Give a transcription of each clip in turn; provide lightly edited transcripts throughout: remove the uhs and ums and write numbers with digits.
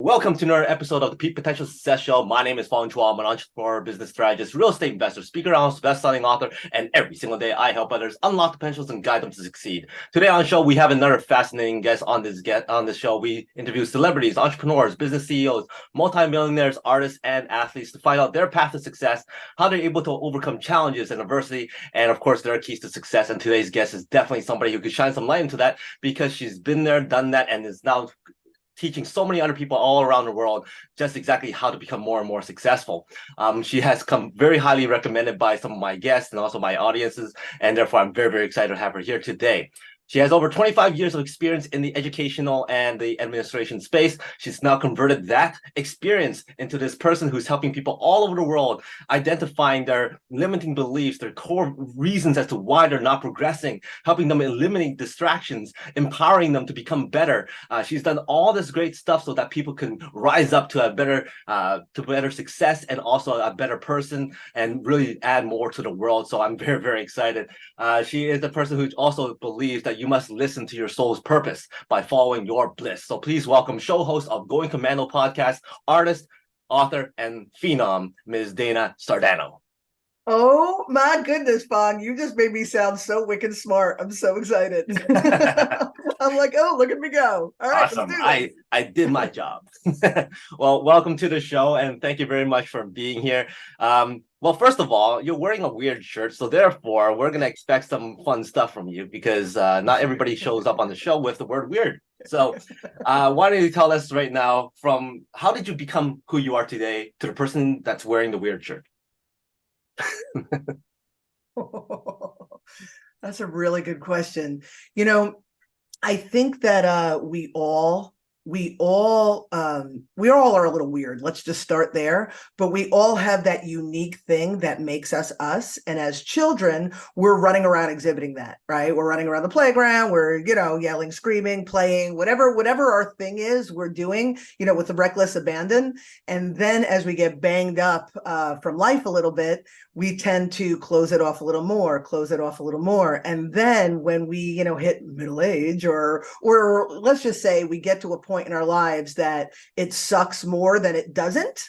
Welcome to another episode of the Peak Potential Success Show. My name is Fong. I'm an entrepreneur, business strategist, real estate investor, speaker, analyst, best-selling author, and every single day I help others unlock the potentials and guide them to succeed. Today on the show, we have another fascinating guest on this show. We interview celebrities, entrepreneurs, business CEOs, multimillionaires, artists, and athletes to find out their path to success, how they're able to overcome challenges and adversity, and of course, their keys to success. And today's guest is definitely somebody who could shine some light into that because she's been there, done that, and is now teaching so many other people all around the world just exactly how to become more and more successful. She has come very highly recommended by some of my guests and also my audiences, and therefore I'm very, very excited to have her here today. She has over 25 years of experience in the educational and the administration space. She's now converted that experience into this person who's helping people all over the world, identifying their limiting beliefs, their core reasons as to why they're not progressing, helping them eliminate distractions, empowering them to become better. She's done all this great stuff so that people can rise up to a better success and also a better person and really add more to the world. So I'm very, very excited. She is the person who also believes that you must listen to your soul's purpose by following your bliss. So please welcome show host of Going Commando podcast, artist, author, and phenom, Ms. Dana SARDANO. Oh my goodness, Fong, you just made me sound so wicked smart. I'm so excited. I'm like, oh, look at me go. All right, awesome. Let's do this. I did my job. Well, welcome to the show, and thank you very much for being here. Well, first of all, you're wearing a weird shirt, so therefore we're going to expect some fun stuff from you because not everybody shows up on the show with the word weird. So why don't you tell us right now from how did you become who you are today to the person that's wearing the weird shirt? That's a really good question. You know, I think that we all are a little weird. Let's just start there. But we all have that unique thing that makes us us. And as children, we're running around exhibiting that, right? We're running around the playground. We're, yelling, screaming, playing, whatever our thing is, we're doing, with a reckless abandon. And then as we get banged up from life a little bit, we tend to close it off a little more. And then when we, hit middle age or let's just say we get to a point in our lives that it sucks more than it doesn't,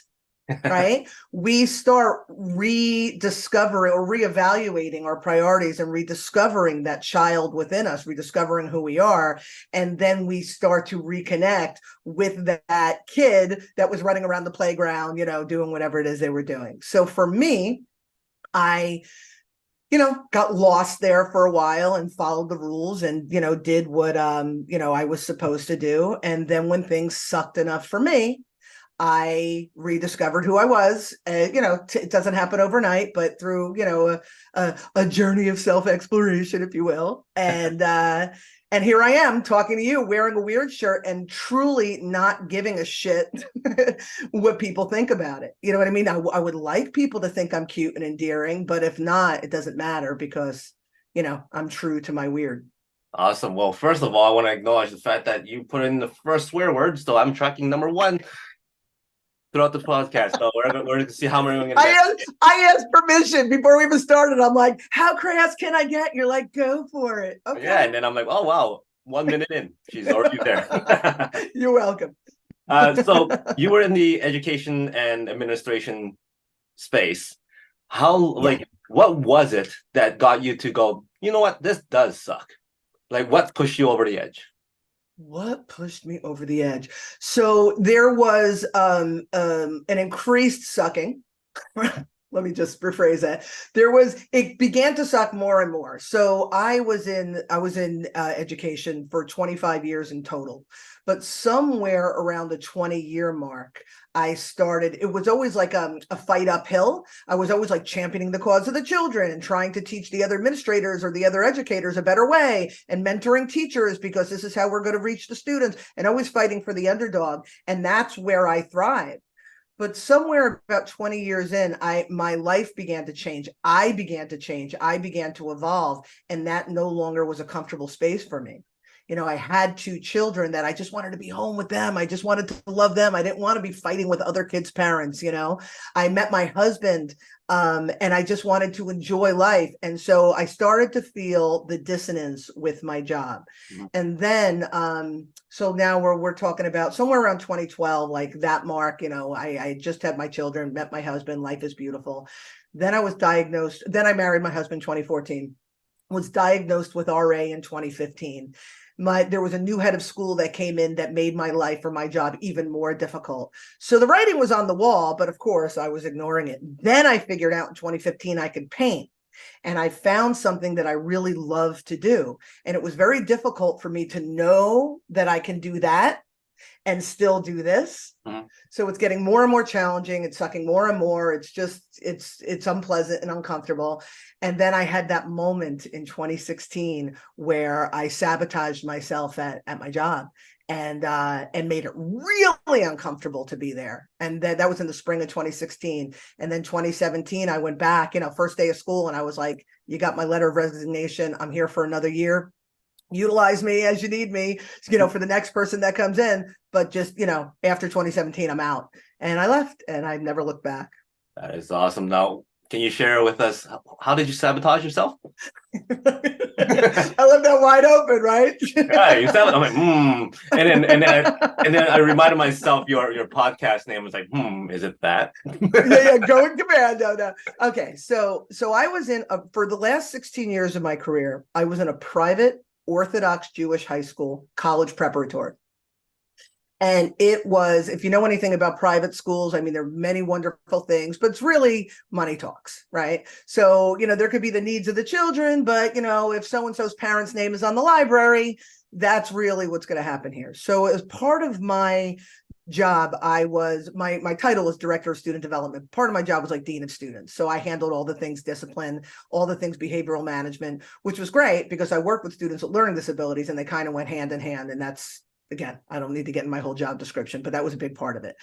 right? We start rediscovering or reevaluating our priorities and rediscovering that child within us, rediscovering who we are. And then we start to reconnect with that kid that was running around the playground, doing whatever it is they were doing. So for me, I got lost there for a while and followed the rules and, did what, I was supposed to do. And then when things sucked enough for me, I rediscovered who I was. It doesn't happen overnight, but through, a journey of self-exploration, if you will. And here I am talking to you wearing a weird shirt and truly not giving a shit what people think about it. You know what I mean? I would like people to think I'm cute and endearing, but if not, it doesn't matter because, I'm true to my weird. Awesome. Well, first of all, I want to acknowledge the fact that you put in the first swear word, so I'm tracking number one throughout the podcast. So we're going to see how many we're going to get. I asked permission before we even started. I'm like, how crass can I get? You're like, go for it. Okay. Yeah, and then I'm like, oh, wow, 1 minute in. She's already there. You're welcome. So you were in the education and administration space. What was it that got you to go, you know what, this does suck? Like, what pushed you over the edge? What pushed me over the edge? So there was an increased sucking. Let me just rephrase that. It began to suck more and more. So I was in education for 25 years in total, but somewhere around the 20-year mark, I started, it was always like a fight uphill. I was always like championing the cause of the children and trying to teach the other administrators or the other educators a better way and mentoring teachers because this is how we're going to reach the students and always fighting for the underdog. And that's where I thrive. But somewhere about 20 years in, my life began to change. I began to change. I began to evolve. And that no longer was a comfortable space for me. I had 2 children that I just wanted to be home with them. I just wanted to love them. I didn't want to be fighting with other kids' parents. I met my husband, and I just wanted to enjoy life. And so I started to feel the dissonance with my job. And then, so now we're talking about somewhere around 2012, like that mark, I just had my children, met my husband, life is beautiful. Then I was diagnosed. Then I married my husband 2014, was diagnosed with RA in 2015. There was a new head of school that came in that made my life or my job even more difficult. So the writing was on the wall, but of course I was ignoring it. Then I figured out in 2015 I could paint. And I found something that I really love to do. And it was very difficult for me to know that I can do that and still do this. So it's getting more and more challenging. It's sucking more and more. It's unpleasant and uncomfortable. And then I had that moment in 2016 where I sabotaged myself at my job and made it really uncomfortable to be there. And that was in the spring of 2016. And then 2017, I went back, first day of school, and I was like, you got my letter of resignation. I'm here for another year. Utilize me as you need me, for the next person that comes in. But just, after 2017, I'm out. And I left and I've never looked back. That is awesome. Now, can you share with us, how did you sabotage yourself? I left that wide open, right? Yeah, you said, I'm like, and then I reminded myself your podcast name was like, is it that? yeah, going commando. No. Okay, so I was for the last 16 years of my career, I was in a private Orthodox Jewish high school, college preparatory. And it was, if you know anything about private schools, I mean, there are many wonderful things, but it's really money talks, right? So, there could be the needs of the children, but, if so-and-so's parent's name is on the library, that's really what's going to happen here. So as part of my job, my title was Director of Student Development. Part of my job was like Dean of Students. So I handled all the things discipline, all the things behavioral management, which was great because I worked with students with learning disabilities and they kind of went hand in hand. And that's, again, I don't need to get in my whole job description, but that was a big part of it.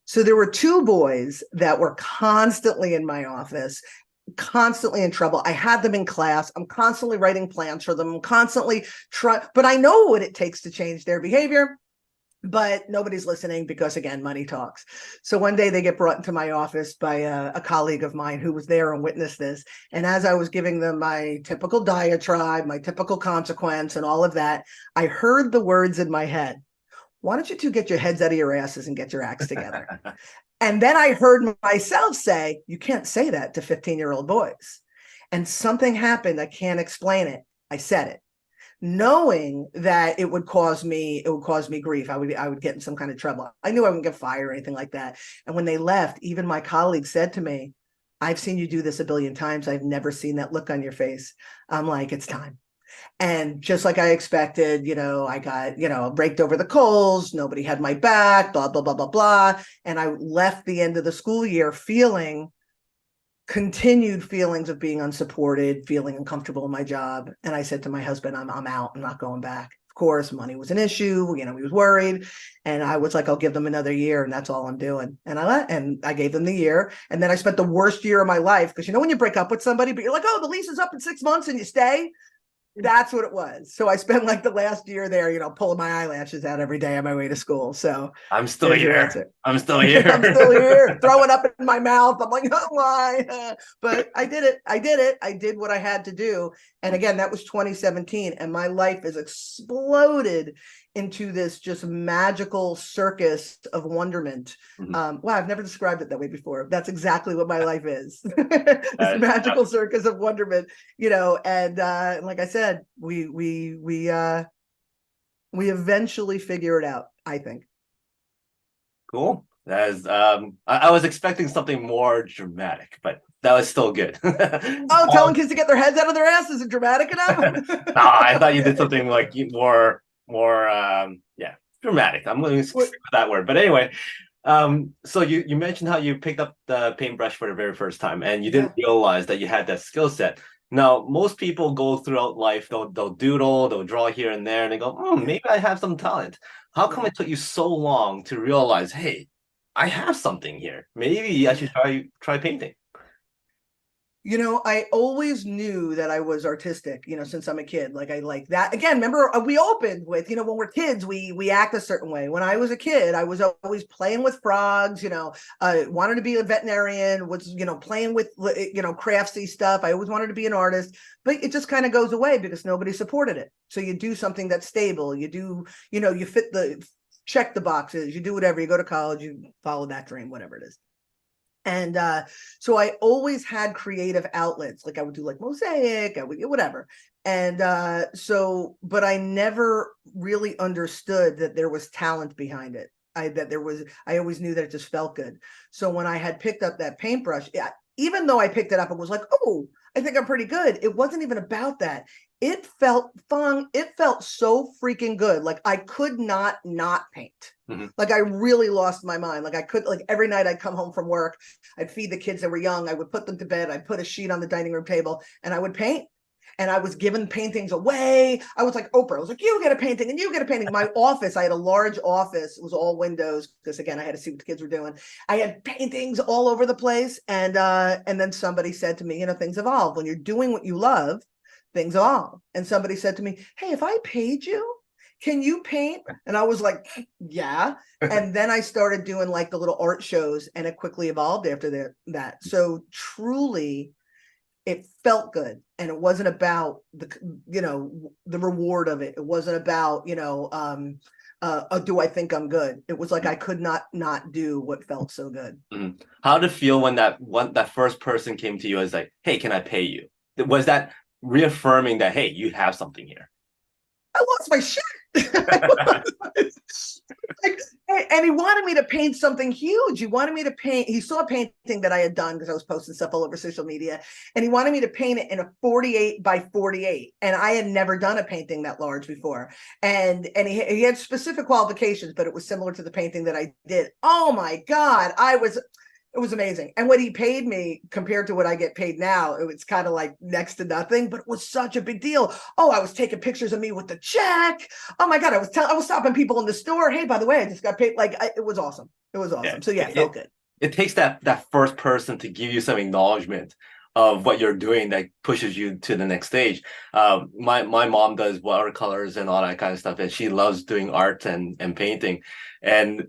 So there were 2 boys that were constantly in my office, constantly in trouble. I had them in class. I'm constantly writing plans for them. I'm constantly but I know what it takes to change their behavior. But nobody's listening because, again, money talks. So one day they get brought into my office by a colleague of mine who was there and witnessed this. And as I was giving them my typical diatribe, my typical consequence and all of that, I heard the words in my head, why don't you 2 get your heads out of your asses and get your acts together? And then I heard myself say, you can't say that to 15-year-old boys. And something happened. I can't explain it. I said it, knowing that it would cause me grief. I would get in some kind of trouble. I knew I wouldn't get fired or anything like that. And when they left, even my colleagues said to me, I've seen you do this a billion times. I've never seen that look on your face. I'm like, it's time. And just like I expected, I got, raked over the coals. Nobody had my back, blah, blah, blah, blah, blah. And I left the end of the school year continued feelings of being unsupported, feeling uncomfortable in my job. And I said to my husband, I'm out. I'm not going back. Of course, money was an issue. He was worried. And I was like, I'll give them another year. And that's all I'm doing. And I gave them the year. And then I spent the worst year of my life. Because when you break up with somebody, but you're like, oh, the lease is up in 6 months and you stay. That's what it was. So I spent like the last year there, pulling my eyelashes out every day on my way to school. So I'm still here. I'm still here. I'm still here, throwing up in my mouth. I'm like, oh my. But I did it. I did what I had to do. And again, that was 2017. And my life has exploded into this just magical circus of wonderment. Wow, I've never described it that way before. That's exactly what my life is. This magical circus of wonderment, and like I said, we eventually figure it out, I think. Cool. That is, I was expecting something more dramatic, but that was still good. Oh, telling kids to get their heads out of their asses isn't dramatic enough? No, I thought you did something like more dramatic. I'm going to stick with that word. But anyway, so you mentioned how you picked up the paintbrush for the very first time and you didn't realize that you had that skill set. Now, most people go throughout life, they'll doodle, they'll draw here and there, and they go, maybe I have some talent. How come it took you so long to realize, hey, I have something here. Maybe I should try painting? You know, I always knew that I was artistic, you know, since I'm a kid. Like I like that. Again, remember we opened with, you know, when we're kids, we act a certain way. When I was a kid, I was always playing with frogs, you know, wanted to be a veterinarian, was, you know, playing with, you know, craftsy stuff. I always wanted to be an artist, but it just kind of goes away because nobody supported it. So you do something that's stable. You do, you know, you check the boxes, you do whatever, you go to college, you follow that dream, whatever it is. And so I always had creative outlets. Like I would do like mosaic, I would whatever. And but I never really understood that there was talent behind it. I always knew that it just felt good. So when I had picked up that paintbrush, even though I picked it up and was like, oh, I think I'm pretty good. It wasn't even about that. It felt fun. It felt so freaking good. Like I could not paint. Mm-hmm. Like I really lost my mind. Like I could, like every night I'd come home from work, I'd feed the kids that were young. I would put them to bed. I'd put a sheet on the dining room table and I would paint. And I was giving paintings away. I was like Oprah. I was like, you get a painting and you get a painting. My office, I had a large office. It was all windows because again, I had to see what the kids were doing. I had paintings all over the place. And then somebody said to me, you know, things evolve. When you're doing what you love, things evolve. And somebody said to me, hey, if I paid you, can you paint? And I was like, yeah. And then I started doing like the little art shows and it quickly evolved after that. So truly, it felt good. And it wasn't about the, you know, the reward of it. It wasn't about, you know, do I think I'm good? It was like I could not do what felt so good. Mm-hmm. How did it feel when that first person came to you as like, hey, can I pay you? Was that reaffirming that, hey, you have something here? I lost my shit. And he wanted me to paint something huge. He wanted me to paint. He saw a painting that I had done because I was posting stuff all over social media, and he wanted me to paint it in a 48 by 48. And I had never done a painting that large before. And he had specific qualifications, but it was similar to the painting that I did. Oh my God, it was amazing. And what he paid me compared to what I get paid now, it was kind of like next to nothing, but it was such a big deal. Oh, I was taking pictures of me with the check. Oh my God, I was stopping people in the store. Hey, by the way, I just got paid. Like it was awesome. It was awesome. Yeah. So yeah, it felt good. It takes that first person to give you some acknowledgement of what you're doing that pushes you to the next stage. My mom does watercolors and all that kind of stuff, and she loves doing art and painting. And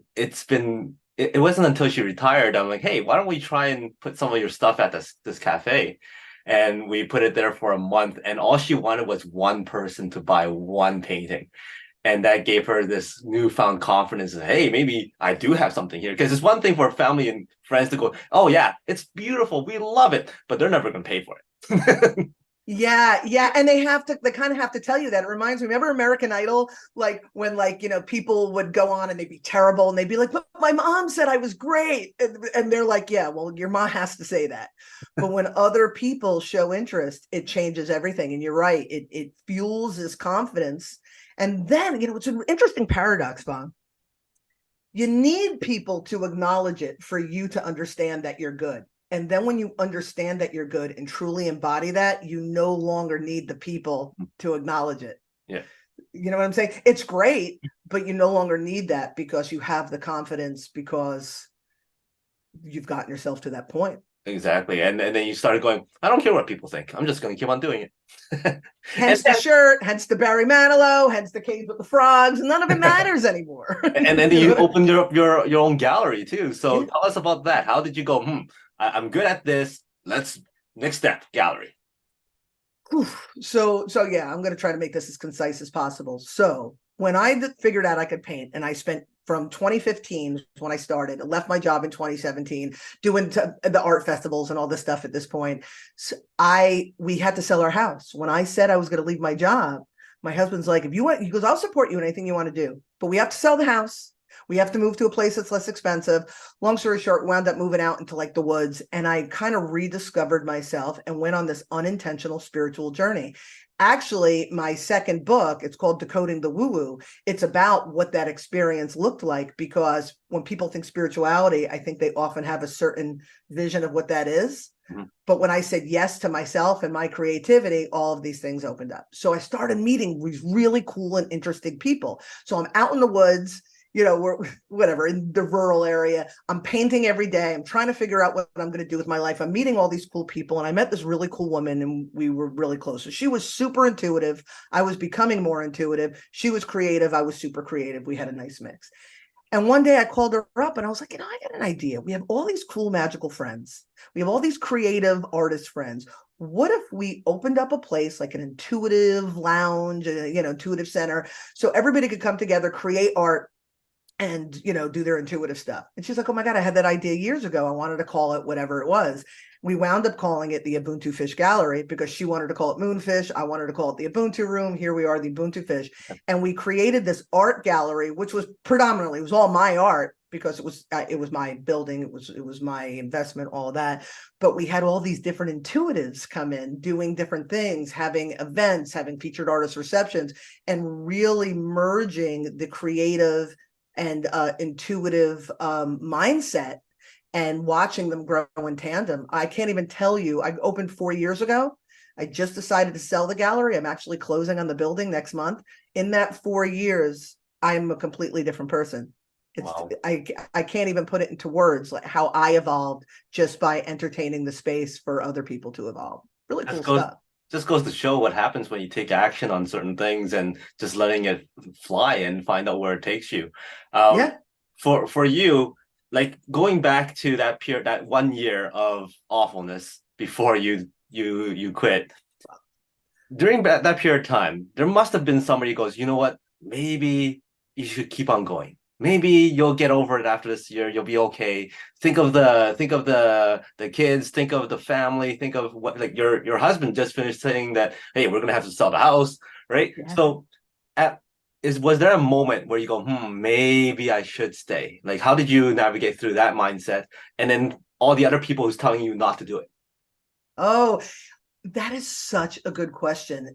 it wasn't until she retired, I'm like, hey, why don't we try and put some of your stuff at this cafe? And we put it there for a month, and all she wanted was one person to buy one painting. And that gave her this newfound confidence that, hey, maybe I do have something here. Because it's one thing for family and friends to go, oh yeah, it's beautiful, we love it, but they're never going to pay for it. Yeah. And they kind of have to tell you that. It reminds me, remember American Idol? Like when like, you know, people would go on and they'd be terrible and they'd be like, but my mom said I was great. And they're like, yeah, well, your mom has to say that. But when other people show interest, it changes everything. And you're right. It fuels this confidence. And then, you know, it's an interesting paradox, Fong. You need people to acknowledge it for you to understand that you're good. And then when you understand that you're good and truly embody that, you no longer need the people to acknowledge it. Yeah. You know what I'm saying? It's great, but you no longer need that because you have the confidence because you've gotten yourself to that point. Exactly. And then you started going, I don't care what people think. I'm just going to keep on doing it. Hence the shirt, hence the Barry Manilow, hence the cave with the frogs. None of it matters anymore. And then you opened your own gallery too. So yeah. Tell us about that. How did you go, I'm good at this. Let's next step, gallery. So yeah, I'm going to try to make this as concise as possible. So when I figured out I could paint, and I spent from 2015 when I started, I left my job in 2017 doing the art festivals and all this stuff at this point. So we had to sell our house. When I said I was going to leave my job, my husband's like, if you want, he goes, I'll support you in anything you want to do, but we have to sell the house. We have to move to a place that's less expensive. Long story short, wound up moving out into like the woods, and I kind of rediscovered myself and went on this unintentional spiritual journey. Actually, my second book, it's called Decoding the Woo-Woo. It's about what that experience looked like, because when people think spirituality, I think they often have a certain vision of what that is. Mm-hmm. But when I said yes to myself and my creativity, all of these things opened up. So I started meeting these really cool and interesting people. So I'm out in the woods we're whatever in the rural area. I'm painting every day. I'm trying to figure out what I'm going to do with my life. I'm meeting all these cool people. And I met this really cool woman and we were really close. So she was super intuitive. I was becoming more intuitive. She was creative. I was super creative. We had a nice mix. And one day I called her up and I was like, I got an idea. We have all these cool magical friends. We have all these creative artist friends. What if we opened up a place like an intuitive lounge, intuitive center, so everybody could come together, create art, and do their intuitive stuff? And she's like, oh my God, I had that idea years ago. I wanted to call it whatever it was. We wound up calling it the Ubuntu Fish Gallery because she wanted to call it Moonfish. I wanted to call it the Ubuntu Room. Here we are, the Ubuntu Fish. And we created this art gallery, which was predominantly, it was all my art because it was my building. It was my investment, all of that. But we had all these different intuitives come in, doing different things, having events, having featured artist receptions, and really merging the creative and intuitive mindset and watching them grow in tandem. I can't even tell you, I opened 4 years ago. I just decided to sell the gallery. I'm actually closing on the building next month. In that 4 years, I'm a completely different person. Wow. I can't even put it into words, like how I evolved just by entertaining the space for other people to evolve. Really cool stuff. Just goes to show what happens when you take action on certain things and just letting it fly and find out where it takes you. Yeah. For you, like going back to that period, that 1 year of awfulness before you quit. During that period of time, there must have been somebody who goes, you know what? Maybe you should keep on going. Maybe you'll get over it after this year. You'll be okay. Think of the kids. Think of the family. Think of what, like your husband just finished saying that, hey, we're gonna have to sell the house, right? Yeah. So, was there a moment where you go, maybe I should stay? Like, how did you navigate through that mindset? And then all the other people who's telling you not to do it. Oh, that is such a good question.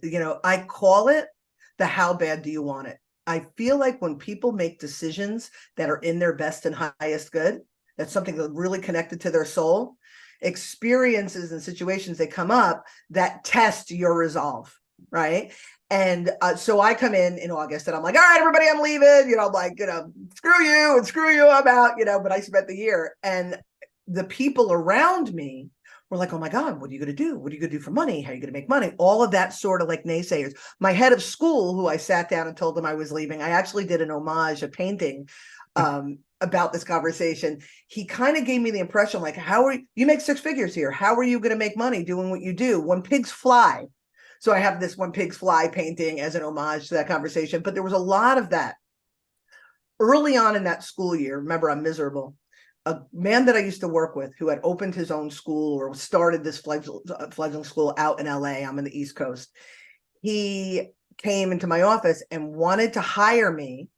I call it the how bad do you want it? I feel like when people make decisions that are in their best and highest good, that's something that's really connected to their soul, experiences and situations that come up that test your resolve, right? And so I come in August and I'm like, all right, everybody, I'm leaving. I'm like, screw you and screw you, I'm out, but I spent the year. And the people around me were like, oh my God, what are you going to do? What are you going to do for money? How are you going to make money? All of that sort of like naysayers. My head of school, who I sat down and told him I was leaving, I actually did an homage, a painting about this conversation. He kind of gave me the impression like, you make six figures here. How are you going to make money doing what you do? When pigs fly. So I have this When Pigs Fly painting as an homage to that conversation. But there was a lot of that early on in that school year. Remember, I'm miserable. A man that I used to work with who had opened his own school or started this fledgling school out in LA, I'm in the East Coast. He came into my office and wanted to hire me,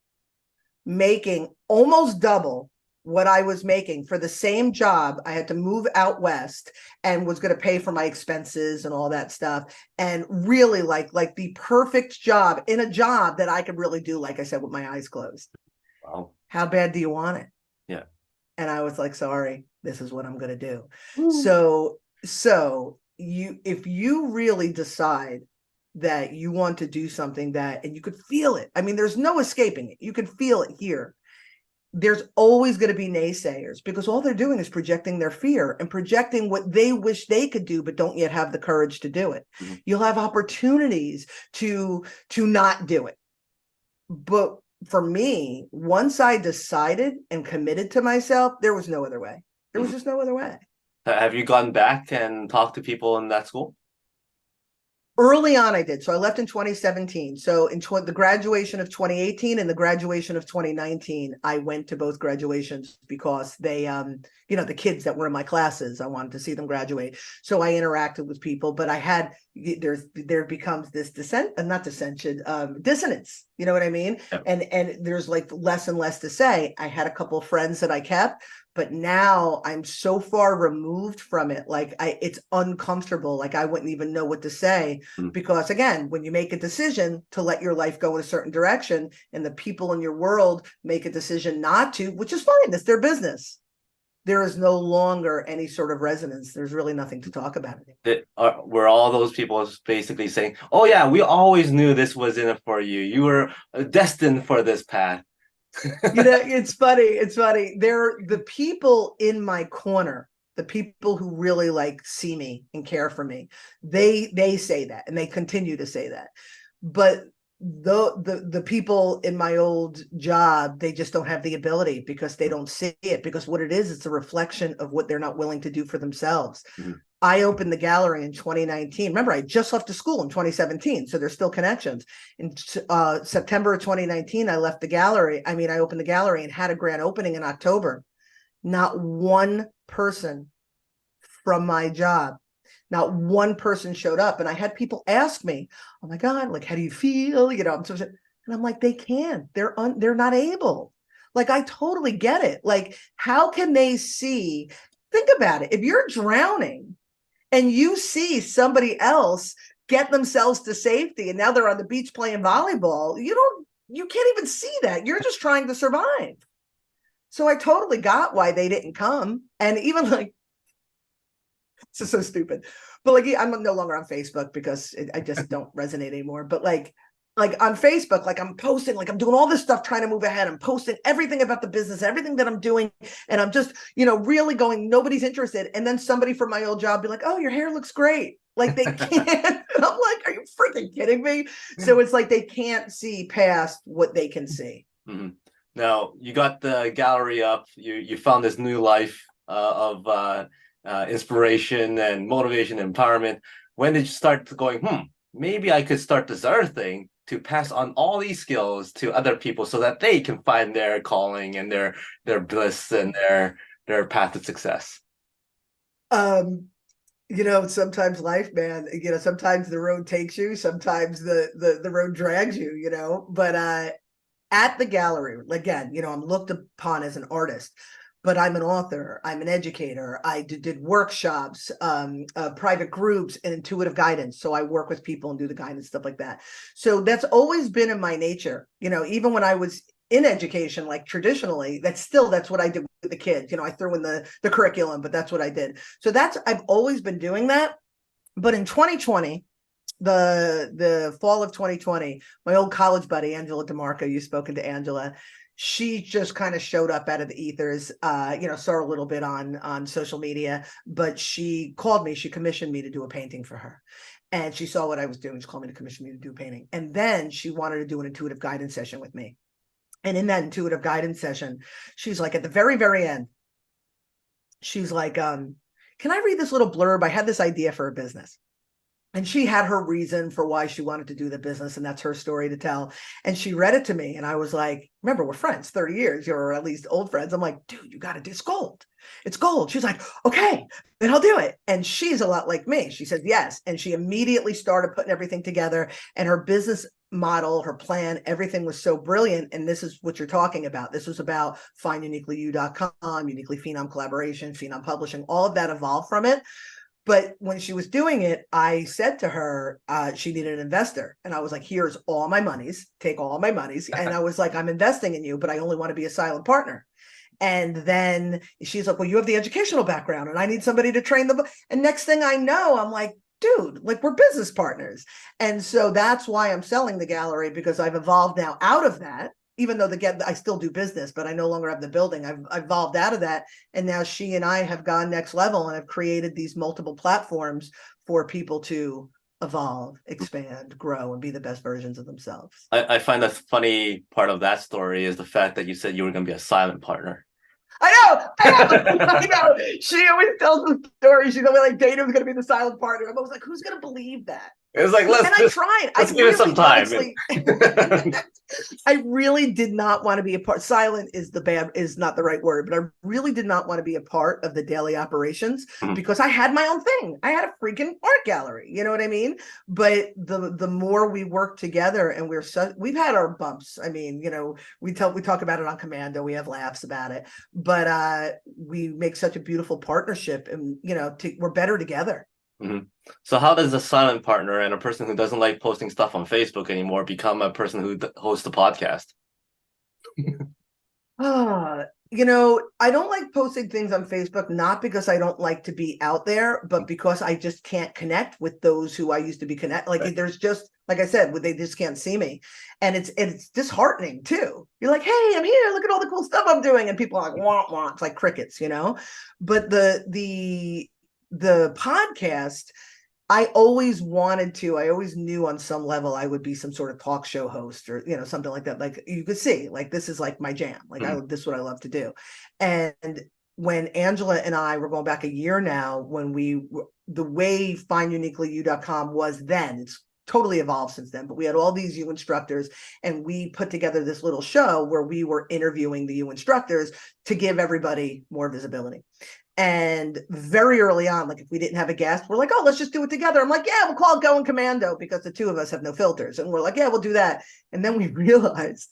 making almost double what I was making for the same job. I had to move out west and was going to pay for my expenses and all that stuff. And really like the perfect job in a job that I could really do, like I said, with my eyes closed. Wow. How bad do you want it? Yeah. And I was like, sorry, this is what I'm going to do. Ooh. So if you really decide that you want to do something and you could feel it. I mean, there's no escaping it. You can feel it here. There's always going to be naysayers because all they're doing is projecting their fear and projecting what they wish they could do, but don't yet have the courage to do it. Mm-hmm. You'll have opportunities to not do it. But for me, once I decided and committed to myself, there was no other way. There was just no other way. Have you gone back and talked to people in that school? Early on, I did. So I left in 2017. So in the graduation of 2018 and the graduation of 2019, I went to both graduations because they, the kids that were in my classes, I wanted to see them graduate. So I interacted with people, but there becomes this dissonance. You know what I mean? Yeah. And there's like less and less to say. I had a couple of friends that I kept, but now I'm so far removed from it. Like it's uncomfortable. Like I wouldn't even know what to say because again, when you make a decision to let your life go in a certain direction and the people in your world make a decision not to, which is fine, it's their business. There is no longer any sort of resonance. There's really nothing to talk about it. Were all those people basically saying, oh yeah, we always knew this was in it for you. You were destined for this path. It's funny. It's funny. They're the people in my corner, the people who really like see me and care for me. They say that, and they continue to say that. But the people in my old job, they just don't have the ability because they don't see it. Because what it is, it's a reflection of what they're not willing to do for themselves. Mhm. I opened the gallery in 2019. Remember, I just left the school in 2017, so there's still connections. In September of 2019, I left the gallery. I mean, I opened the gallery and had a grand opening in October. Not one person from my job, not one person showed up. And I had people ask me, "Oh my God, like, how do you feel?" And I'm like, they can't. They're not able. Like, I totally get it. Like, how can they see? Think about it. If you're drowning and you see somebody else get themselves to safety and now they're on the beach playing volleyball, you can't even see that. You're just trying to survive. So I totally got why they didn't come. And even like, this is so stupid, but like, I'm no longer on Facebook because I just don't resonate anymore. But like on Facebook, like I'm posting, like I'm doing all this stuff, trying to move ahead. I'm posting everything about the business, everything that I'm doing. And I'm just, really going, nobody's interested. And then somebody from my old job be like, "Oh, your hair looks great." Like they can't. And I'm like, are you freaking kidding me? So it's like, they can't see past what they can see. Mm-hmm. Now you got the gallery up. You found this new life of inspiration and motivation and empowerment. When did you start going, maybe I could start this other thing to pass on all these skills to other people so that they can find their calling and their bliss and their path to success? Sometimes life, man, sometimes the road takes you, sometimes the road drags you, but at the gallery, again, I'm looked upon as an artist, but I'm an author, I'm an educator. I did workshops, private groups, and intuitive guidance. So I work with people and do the guidance, stuff like that. So that's always been in my nature. Even when I was in education, like traditionally, that's what I did with the kids. I threw in the curriculum, but that's what I did. So I've always been doing that. But in 2020, the fall of 2020, my old college buddy, Angela DeMarco, you've spoken to Angela. She just kind of showed up out of the ethers, saw her a little bit on social media, but she called me, she commissioned me to do a painting for her. And she saw what I was doing. She called me to commission me to do a painting. And then she wanted to do an intuitive guidance session with me. And in that intuitive guidance session, she's like, at the very, very end, she's like, can I read this little blurb? I had this idea for a business. And she had her reason for why she wanted to do the business, and that's her story to tell. And she read it to me, and I was like, remember, we're friends, 30 years, or at least old friends. I'm like, dude, you got to do, it's gold. It's gold. She's like, okay, then I'll do it. And she's a lot like me. She said yes. And she immediately started putting everything together, and her business model, her plan, everything was so brilliant. And this is what you're talking about. This was about finduniquelyu.com, Uniquely Phenom collaboration, Phenom publishing, all of that evolved from it. But when she was doing it, I said to her, she needed an investor. And I was like, here's all my monies, take all my monies. And I was like, I'm investing in you, but I only want to be a silent partner. And then she's like, well, you have the educational background and I need somebody to train them. And next thing I know, I'm like, dude, like we're business partners. And so that's why I'm selling the gallery, because I've evolved now out of that. Even though I still do business, but I no longer have the building. I've evolved out of that. And now she and I have gone next level and have created these multiple platforms for people to evolve, expand, grow, and be the best versions of themselves. I find the funny part of that story is the fact that you said you were going to be a silent partner. I know. She always tells the story. She's always like, Dana's going to be the silent partner. I'm always like, who's going to believe that? It's like, let's give it some time. Honestly, I really did not want to be a part. Silent is not the right word, but I really did not want to be a part of the daily operations because I had my own thing. I had a freaking art gallery. You know what I mean? But the more we work together, and we've had our bumps. I mean, we talk about it on Commando. We have laughs about it, but we make such a beautiful partnership, and we're better together. Mm-hmm. So how does a silent partner and a person who doesn't like posting stuff on Facebook anymore become a person who hosts a podcast? I don't like posting things on Facebook, not because I don't like to be out there, but because I just can't connect with those who I used to be connect. Like Right. there's just, like I said, they just can't see me. And it's disheartening too. You're like, hey, I'm here. Look at all the cool stuff I'm doing. And people are like, wah, wah. It's like crickets. But the podcast, I always knew on some level I would be some sort of talk show host or, something like that. Like you could see, like, this is like my jam. Like this is what I love to do. And when Angela and I were going back a year now, the way finduniquelyu.com was then, it's totally evolved since then, but we had all these U instructors and we put together this little show where we were interviewing the U instructors to give everybody more visibility. And very early on, like if we didn't have a guest, we're like, oh, let's just do it together. I'm like, yeah, we'll call it Going Commando because the two of us have no filters. And we're like, yeah, we'll do that. And then we realized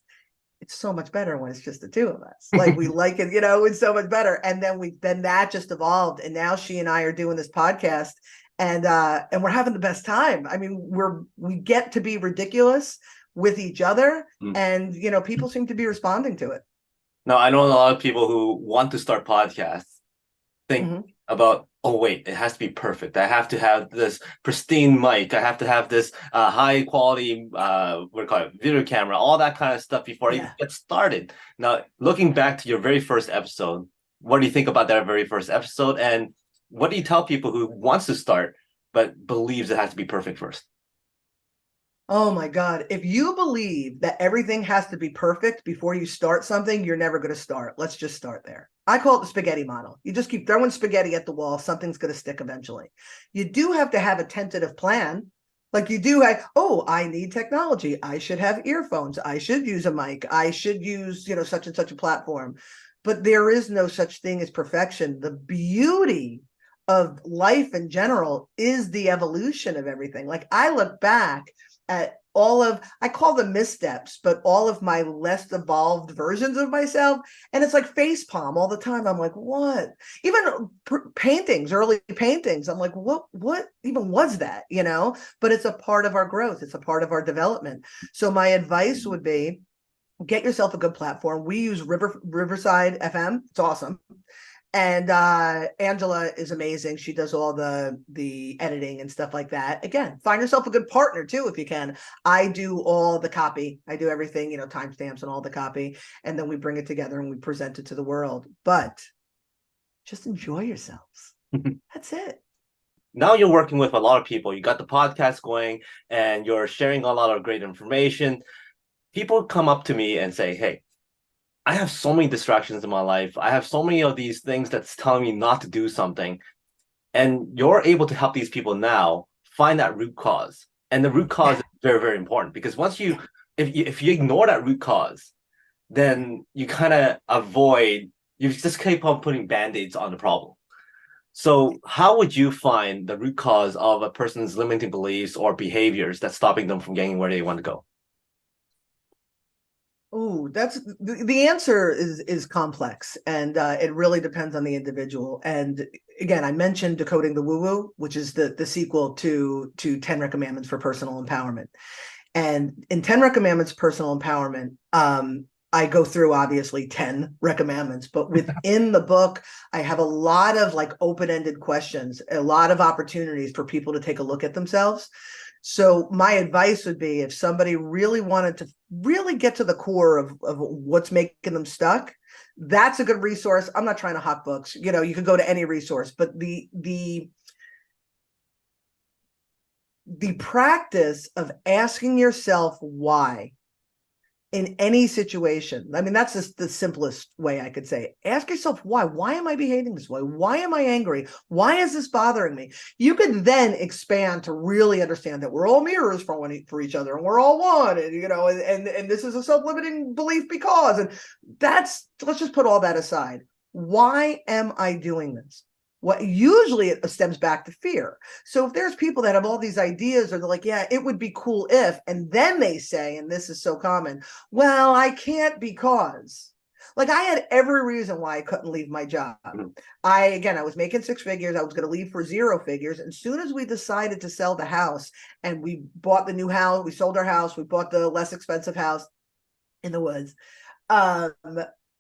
it's so much better when it's just the two of us. Like we like it, it's so much better. And then that just evolved. And now she and I are doing this podcast and we're having the best time. I mean, we get to be ridiculous with each other. And, people seem to be responding to it. Now, I know a lot of people who want to start podcasts think about, oh wait, it has to be perfect. I have to have this pristine mic. I have to have this high quality what do you call it, video camera, all that kind of stuff before I even get started. Now, looking back to your very first episode, what do you think about that very first episode? And what do you tell people who wants to start but believes it has to be perfect first? Oh my God. If you believe that everything has to be perfect before you start something, you're never going to start. Let's just start there. I call it the spaghetti model. You just keep throwing spaghetti at the wall. Something's going to stick eventually. You do have to have a tentative plan. Like you do have, oh, I need technology. I should have earphones. I should use a mic. I should use, such and such a platform. But there is no such thing as perfection. The beauty of life in general is the evolution of everything. Like I look back at I call them missteps, but all of my less evolved versions of myself. And it's like facepalm all the time. I'm like, what? Even paintings, early paintings. I'm like, what even was that? But it's a part of our growth. It's a part of our development. So my advice would be, get yourself a good platform. We use Riverside FM. It's awesome. And Angela is amazing. She does all the editing and stuff like that. Again, find yourself a good partner too if you can. I do all the copy. I do everything, timestamps and all the copy. And then we bring it together and we present it to the world. But just enjoy yourselves. That's it. Now you're working with a lot of people. You got the podcast going and you're sharing a lot of great information. People come up to me and say, hey, I have so many distractions in my life. I have so many of these things that's telling me not to do something. And you're able to help these people now find that root cause. And the root cause is very, very important because once if you ignore that root cause, then you kind of you just keep on putting band-aids on the problem. So how would you find the root cause of a person's limiting beliefs or behaviors that's stopping them from getting where they want to go? Oh, that's the answer is complex, and it really depends on the individual. And again, I mentioned Decoding the Woo Woo, which is the sequel to 10 Recommendments for Personal Empowerment. And in 10 Recommendments Personal Empowerment, I go through obviously 10 recommendments, but within the book, I have a lot of like open-ended questions, a lot of opportunities for people to take a look at themselves. So my advice would be if somebody really wanted to really get to the core of what's making them stuck, that's a good resource. I'm not trying to hawk books. You could go to any resource, but the practice of asking yourself why in any situation. I mean, that's just the simplest way I could say. Ask yourself why. Why am I behaving this way? Why am I angry? Why is this bothering me? You can then expand to really understand that we're all mirrors for each other and we're all one. And, and this is a self-limiting belief because, and let's just put all that aside. Why am I doing this? What usually it stems back to fear. So if there's people that have all these ideas or they're like, yeah, it would be cool if, and then they say, and this is so common, well, I can't because. Like I had every reason why I couldn't leave my job. I was making 6 figures. I was going to leave for 0 figures. And as soon as we decided to sell the house and we bought the new house, we sold our house, we bought the less expensive house in the woods.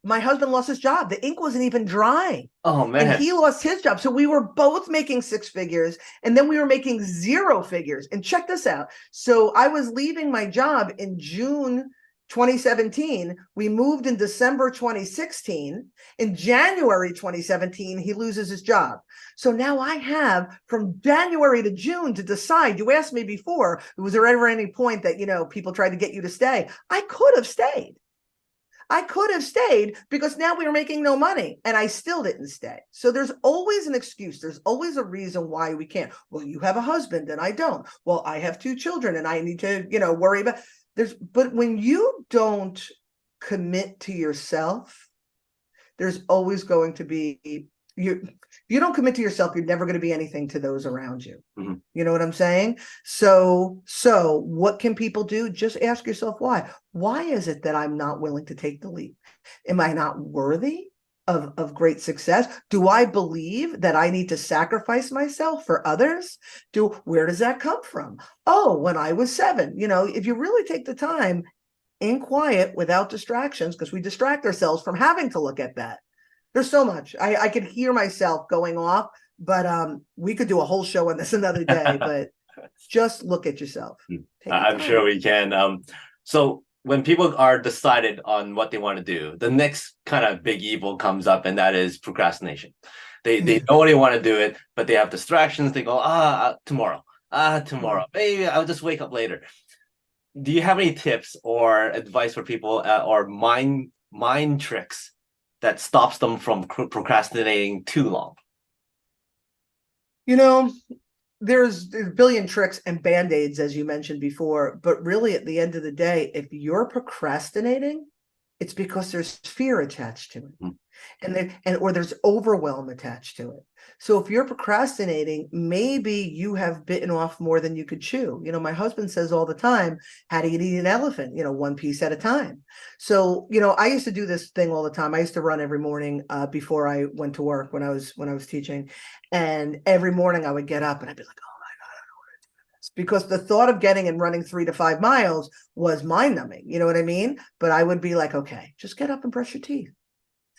my husband lost his job. The ink wasn't even dry. Oh And man. he lost his job. So we were both making 6 figures, and then we were making 0 figures. And check this out. So I was leaving my job in June 2017. We moved in December 2016. In January 2017, he loses his job. So now I have from January to June to decide. You asked me before, was there ever any point that, people tried to get you to stay? I could have stayed. Because now we were making no money, and I still didn't stay. So there's always an excuse. There's always a reason why we can't. Well, you have a husband and I don't. Well, I have 2 children and I need to, worry about but when you don't commit to yourself, there's always going to be you don't commit to yourself, you're never going to be anything to those around you. Mm-hmm. You know what I'm saying? So what can people do? Just ask yourself why. Why is it that I'm not willing to take the leap? Am I not worthy of great success? Do I believe that I need to sacrifice myself for others? Where does that come from? Oh, when I was 7, if you really take the time in quiet without distractions, because we distract ourselves from having to look at that. There's so much. I could hear myself going off, but we could do a whole show on this another day, but just look at yourself. I'm sure we can. So when people are decided on what they want to do, the next kind of big evil comes up, and that is procrastination. They know they want to do it, but they have distractions. They go, tomorrow, maybe I'll just wake up later. Do you have any tips or advice for people or mind tricks that stops them from procrastinating too long? There's a billion tricks and band-aids, as you mentioned before, but really at the end of the day, if you're procrastinating, it's because there's fear attached to it. Or there's overwhelm attached to it. So if you're procrastinating, maybe you have bitten off more than you could chew. My husband says all the time, how do you eat an elephant? 1 piece at a time. So, I used to do this thing all the time. I used to run every morning before I went to work when I was teaching. And every morning I would get up and I'd be like, oh my God, I don't want to do this. Because the thought of getting and running 3 to 5 miles was mind numbing. You know what I mean? But I would be like, okay, just get up and brush your teeth.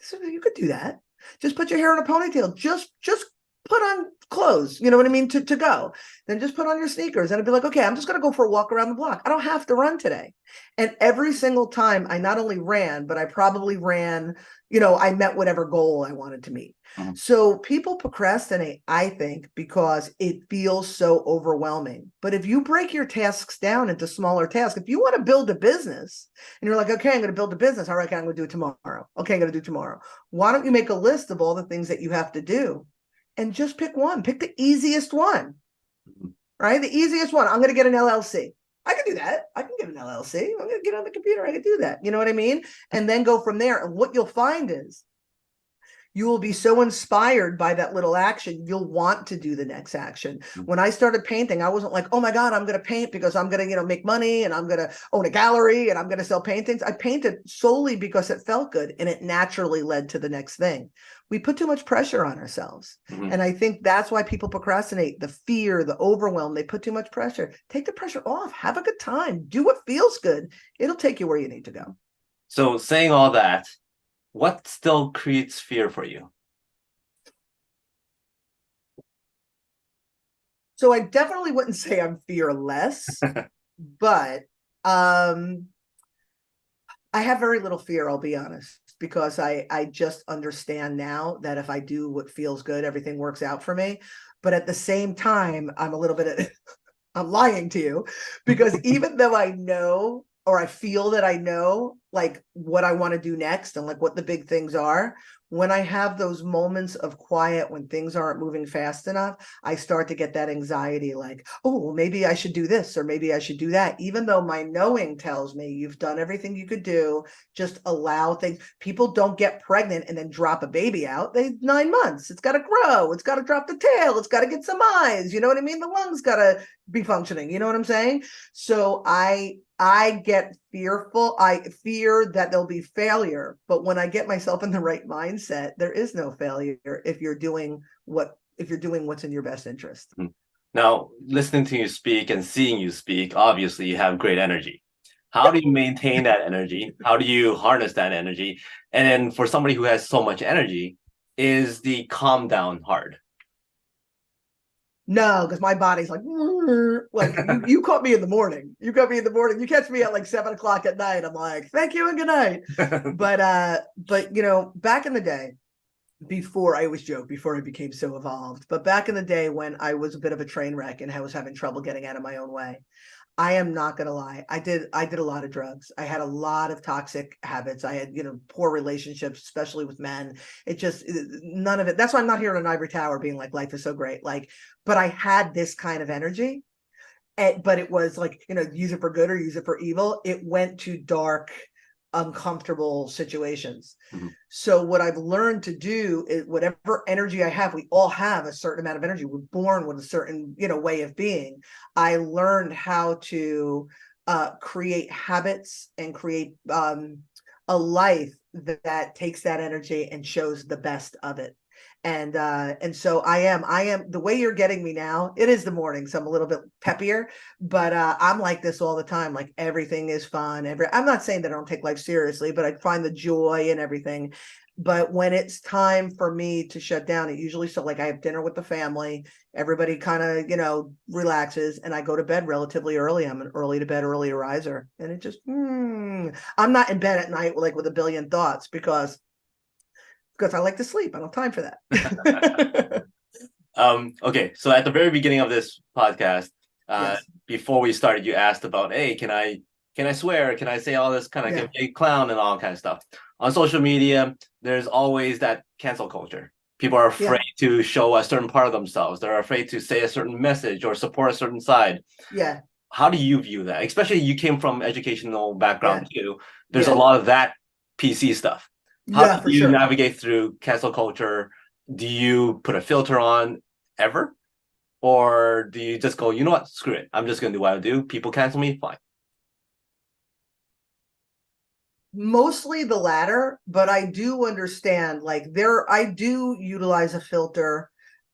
So you could do that. Just put your hair in a ponytail. Just put on clothes, you know what I mean, to go. Then just put on your sneakers. And I'd be like, okay, I'm just going to go for a walk around the block. I don't have to run today. And every single time I not only ran, but I probably ran, I met whatever goal I wanted to meet. Mm-hmm. So people procrastinate, I think, because it feels so overwhelming. But if you break your tasks down into smaller tasks, if you want to build a business and you're like, okay, I'm going to build a business. All right, okay, I'm going to do it tomorrow. Okay, I'm going to do it tomorrow. Why don't you make a list of all the things that you have to do and just pick one? Pick the easiest one, right? The easiest one. I'm going to get an LLC. I can do that. I can get an LLC. I'm going to get on the computer. I can do that. You know what I mean? And then go from there. And what you'll find is you will be so inspired by that little action, you'll want to do the next action. When I started painting, I wasn't like, oh my God, I'm going to paint because I'm going to, make money and I'm going to own a gallery and I'm going to sell paintings. I painted solely because it felt good and it naturally led to the next thing. We put too much pressure on ourselves. Mm-hmm. And I think that's why people procrastinate. The fear, the overwhelm, they put too much pressure. Take the pressure off. Have a good time. Do what feels good. It'll take you where you need to go. So saying all that, what still creates fear for you? So I definitely wouldn't say I'm fearless, but I have very little fear, I'll be honest, because I just understand now that if I do what feels good, everything works out for me. But at the same time, I'm a little bit, I'm lying to you, because even though I know, or I feel that I know like what I want to do next and like what the big things are, when I have those moments of quiet, when things aren't moving fast enough, I start to get that anxiety like, oh, well, maybe I should do this or maybe I should do that. Even though my knowing tells me you've done everything you could do, just allow things. People don't get pregnant and then drop a baby out. 9 months. It's got to grow. It's got to drop the tail. It's got to get some eyes. You know what I mean? The lungs got to be functioning. You know what I'm saying? So I get fearful. I fear that there'll be failure. But when I get myself in the right mindset, there is no failure if you're doing what's in your best interest. Now, listening to you speak and seeing you speak, obviously you have great energy. How do you maintain that energy? How do you harness that energy? And then for somebody who has so much energy, is the calm down hard? No, because my body's like, like you caught me in the morning. You caught me in the morning. You catch me at like 7 o'clock at night. I'm like, thank you and good night. But you know, back in the day, before I always joke, before I became so evolved, but back in the day when I was a bit of a train wreck and I was having trouble getting out of my own way, I am not gonna lie. I did a lot of drugs. I had a lot of toxic habits. I had, poor relationships, especially with men. It just none of it. That's why I'm not here in an ivory tower being like life is so great. Like, but I had this kind of energy. But it was like, use it for good or use it for evil. It went to dark, uncomfortable situations. Mhm. So what I've learned to do is whatever energy I have, we all have a certain amount of energy. We're born with a certain, way of being. I learned how to create habits and create a life that takes that energy and shows the best of it. And so I am the way you're getting me now. It is the morning, so I'm a little bit peppier, but I'm like this all the time. Like everything is fun. I'm not saying that I don't take life seriously, but I find the joy in everything. But when it's time for me to shut down, it usually so like I have dinner with the family, everybody kind of, relaxes, and I go to bed relatively early. I'm an early to bed, early riser. And it just I'm not in bed at night like with a billion thoughts because I like to sleep. I don't have time for that. Okay, so at the very beginning of this podcast, Yes. before we started, you asked about, hey, can I swear? Can I say all this kind of Yeah. a clown and all kind of stuff? On social media, there's always that cancel culture. People are Yeah. afraid to show a certain part of themselves. They're afraid to say a certain message or support a certain side. Yeah. How do you view that? Especially you came from educational Yeah. background too. There's a Yeah. lot of that PC stuff. How do Yeah, for you sure. navigate through cancel culture? Do you put a filter on ever? Or do you just go, you know what, screw it. I'm just gonna do what I do. People cancel me, fine. Mostly the latter, but I do understand like I do utilize a filter,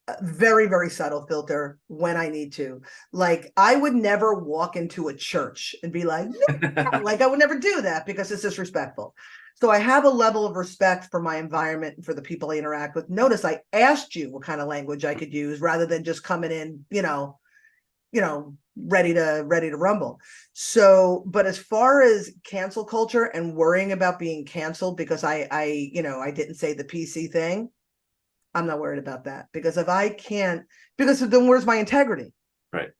a very, very subtle filter when I need to. Like I would never walk into a church and be like, "No," like I would never do that because it's disrespectful. So I have a level of respect for my environment and for the people I interact with. Notice I asked you what kind of language I could use rather than just coming in, ready to rumble. So, but as far as cancel culture and worrying about being canceled because I didn't say the PC thing, I'm not worried about that because if I can't, because then where's my integrity? Right.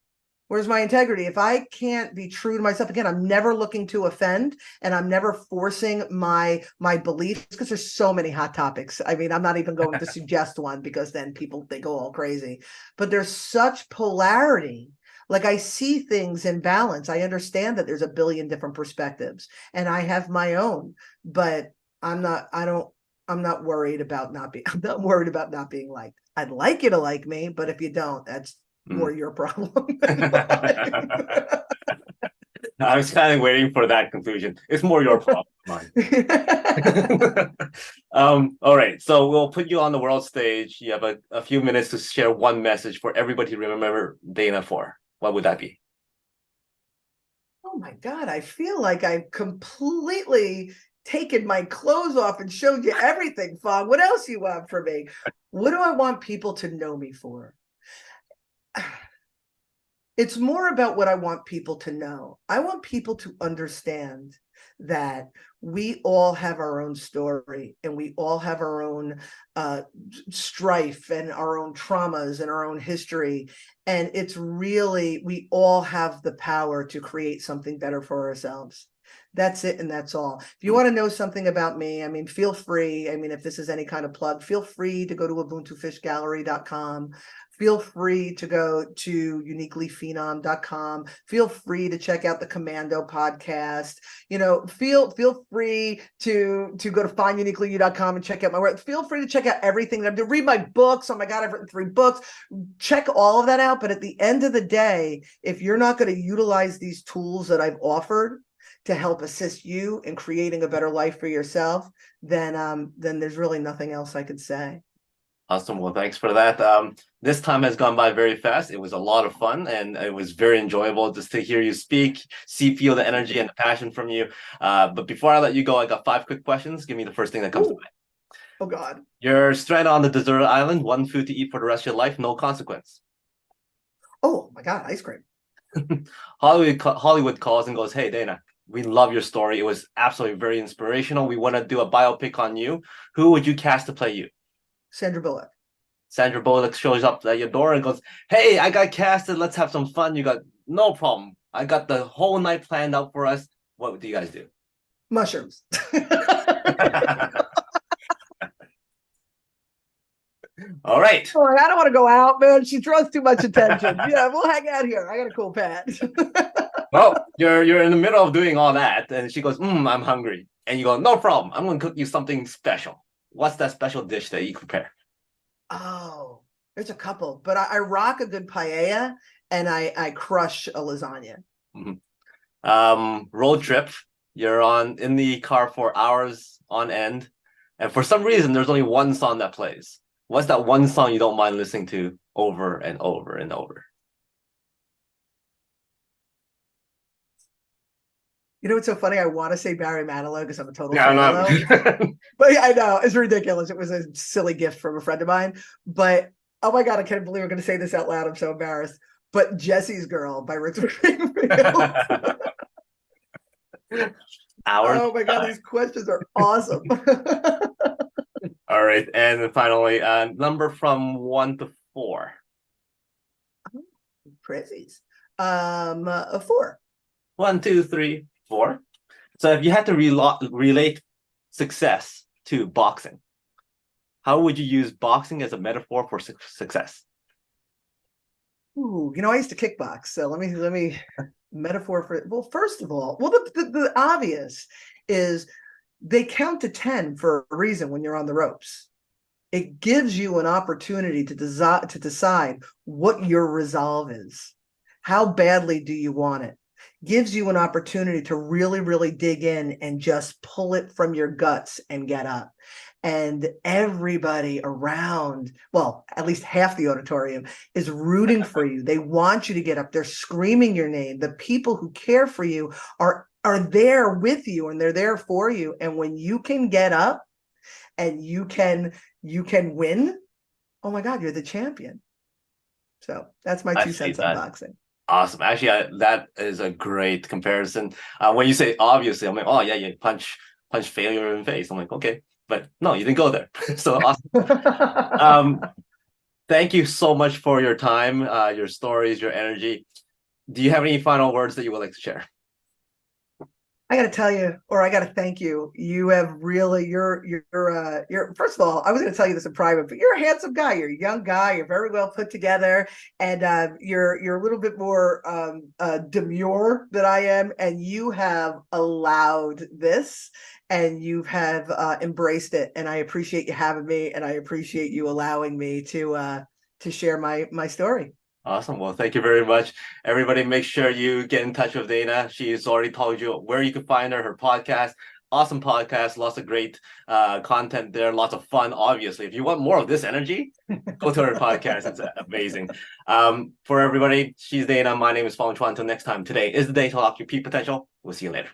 Where's my integrity? If I can't be true to myself, again, I'm never looking to offend and I'm never forcing my beliefs because there's so many hot topics. I mean, I'm not even going to suggest one because then they go all crazy. But there's such polarity. Like I see things in balance. I understand that there's a billion different perspectives and I have my own, but I'm not worried about I'm not worried about not being liked. I'd like you to like me, but if you don't, that's more your problem than mine. I was kind of waiting for that conclusion. It's more your problem than mine. All right. So we'll put you on the world stage. You have a few minutes to share one message for everybody to remember Dana for. What would that be? Oh my God, I feel like I've completely taken my clothes off and showed you everything, Fong. What else you want from me? What do I want people to know me for? It's more about what I want people to know. I want people to understand that we all have our own story and we all have our own strife and our own traumas and our own history. And it's really, we all have the power to create something better for ourselves. That's it. And that's all. If you want to know something about me, I mean, feel free. I mean, if this is any kind of plug, feel free to go to ubuntufishgallery.com. Feel free to go to uniquelyphenom.com. Feel free to check out the Commando podcast. Feel free to go to finduniquelyu.com and check out my work. Feel free to check out everything that I'm doing. Read my books. Oh my God, I've written 3 books. Check all of that out. But at the end of the day, if you're not going to utilize these tools that I've offered to help assist you in creating a better life for yourself, then there's really nothing else I could say. Awesome. Well, thanks for that. This time has gone by very fast. It was a lot of fun and it was very enjoyable just to hear you speak, feel the energy and the passion from you. But before I let you go, I got 5 quick questions. Give me the first thing that comes to Ooh, mind. oh God. You're stranded on the deserted island, one food to eat for the rest of your life, no consequence. Oh my God, ice cream. Hollywood calls and goes, "Hey, Dana, we love your story. It was absolutely very inspirational. We want to do a biopic on you. Who would you cast to play you?" Sandra Bullock. Sandra Bullock shows up at your door and goes, "Hey, I got casted. Let's have some fun." You got no problem. I got the whole night planned out for us. What do you guys do? Mushrooms. All right. Oh, I don't want to go out, man. She draws too much attention. Yeah, we'll hang out here. I got a cool pad. Well, you're in the middle of doing all that, and she goes, I'm hungry. And you go, no problem. I'm gonna cook you something special. What's that special dish that you prepare? Oh, there's a couple, but I rock a good paella and I crush a lasagna. Road trip. You're in the car for hours on end, and for some reason, there's only one song that plays. What's that one song you don't mind listening to over and over and over? You know what's so funny? I want to say Barry Manilow because I'm a total Yeah, fan. But yeah, I know it's ridiculous. It was a silly gift from a friend of mine. But oh my God, I can't believe we're going to say this out loud. I'm so embarrassed. But Jesse's Girl by Richard Springfield. Oh my God, these questions are awesome. All right, and then finally, number from 1 to 4. Prezzies. A 4. 1, 2, 3, 4. So if you had to relate success to boxing, how would you use boxing as a metaphor for success? Ooh, I used to kickbox, so let me metaphor for it. Well, first of all, the obvious is they count to 10 for a reason when you're on the ropes. It gives you an opportunity to decide what your resolve is. How badly do you want it? Gives you an opportunity to really, really dig in and just pull it from your guts and get up. And everybody around, well, at least half the auditorium is rooting for you. They want you to get up. They're screaming your name. The people who care for you are there with you, and they're there for you. And when you can get up and you can win, oh my God, you're the champion. So that's my 2 cents on boxing. Awesome. Actually, that is a great comparison. When you say obviously, I'm like, oh yeah, you punch failure in the face. I'm like, okay, but no, you didn't go there. So awesome. Thank you so much for your time, your stories, your energy. Do you have any final words that you would like to share? I got to tell you, or I got to thank you. You have really, you're first of all, I was going to tell you this in private, but you're a handsome guy. You're a young guy. You're very well put together, and you're a little bit more demure than I am. And you have allowed this, and you have embraced it. And I appreciate you having me, and I appreciate you allowing me to share my story. Awesome. Well, thank you very much. Everybody, make sure you get in touch with Dana. She's already told you where you can find her podcast. Awesome podcast. Lots of great content there. Lots of fun, obviously. If you want more of this energy, go to her podcast. It's amazing. For everybody, she's Dana. My name is Fong. Until next time, today is the day to unlock your peak potential. We'll see you later.